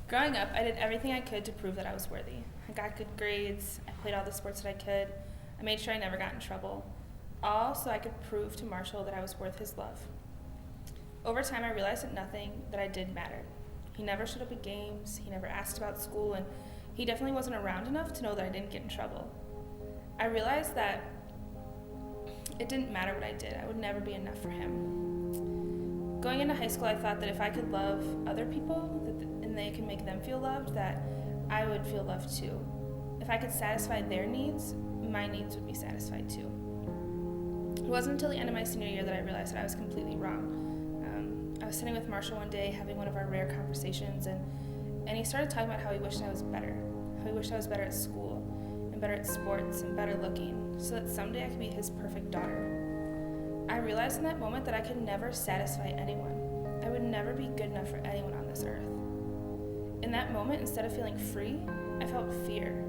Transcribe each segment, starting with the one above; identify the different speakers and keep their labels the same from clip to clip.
Speaker 1: Growing up, I did everything I could to prove that I was worthy. I got good grades, I played all the sports that I could, I made sure I never got in trouble, all so I could prove to Marshall that I was worth his love. Over time, I realized that nothing that I did mattered. He never showed up at games, he never asked about school, and he definitely wasn't around enough to know that I didn't get in trouble. I realized that it didn't matter what I did, I would never be enough for him. Going into high school, I thought that if I could love other people and they could make them feel loved, that I would feel loved too. If I could satisfy their needs, my needs would be satisfied too. It wasn't until the end of my senior year that I realized that I was completely wrong. I was sitting with Marshall one day having one of our rare conversations, and he started talking about how he wished I was better, how he wished I was better at school, and better at sports, and better looking, so that someday I could be his perfect daughter. I realized in that moment that I could never satisfy anyone. I would never be good enough for anyone on this earth. In that moment, instead of feeling free, I felt fear.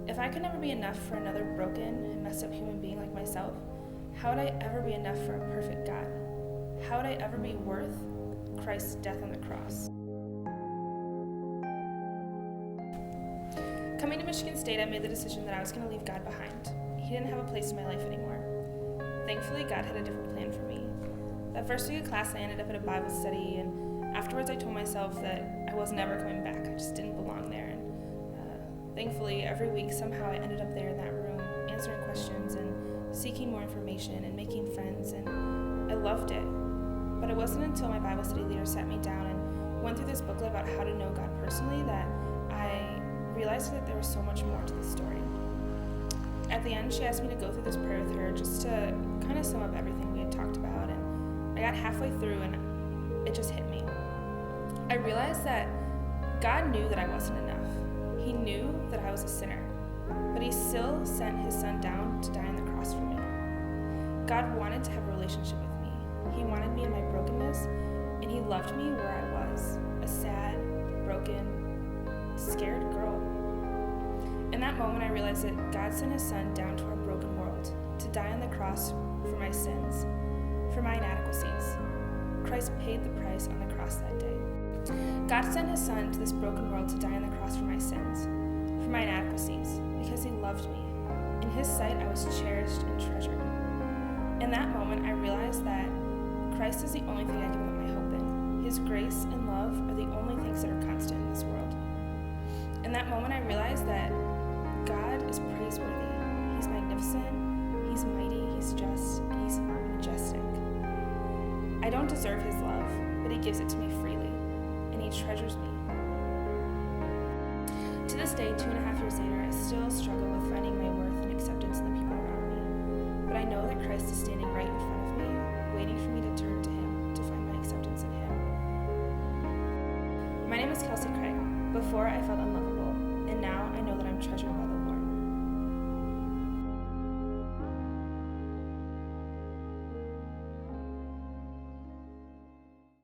Speaker 1: If I could never be enough for another broken and messed up human being like myself, how would I ever be enough for a perfect God? How would I ever be worth Christ's death on the cross? Coming to Michigan State, I made the decision that I was going to leave God behind. He didn't have a place in my life anymore. Thankfully, God had a different plan for me. That first week of class, I ended up at a Bible study, and afterwards I told myself that I was never coming back. I just didn't belong there. And thankfully, every week, somehow I ended up there in that room, answering questions and seeking more information and making friends, and I loved it. But it wasn't until my Bible study leader sat me down and went through this booklet about how to know God personally that I realized that there was so much more to the story. At the end, she asked me to go through this prayer with her just to kind of sum up everything we had talked about, and I got halfway through and it just hit me. I realized that God knew that I wasn't enough. He knew that I was a sinner, but he still sent his son down to die on the cross for me. God wanted to have a relationship with me. He wanted me in my brokenness, and he loved me where I was, a sad, broken, scared girl. In that moment, I realized that God sent his son down to our broken world to die on the cross for my sins, for my inadequacies. Christ paid the price on the cross that day. God sent his son to this broken world to die on the cross for my sins, for my inadequacies, because he loved me. In his sight, I was cherished and treasured. In that moment, I realized that Christ is the only thing I can put my hope in. His grace and love are the only things that are constant in this world. In that moment, I realized that God is praiseworthy. He's magnificent, he's mighty, he's just, and he's majestic. I don't deserve his love, but he gives it to me freely, and he treasures me. To this day, 2.5 years later, I still struggle with finding my worth and acceptance in the people around me. But I know that Christ is standing right in front of me, waiting for me to turn to him to find my acceptance in him. My name is Kelsi Craig. Before, I felt unlovable.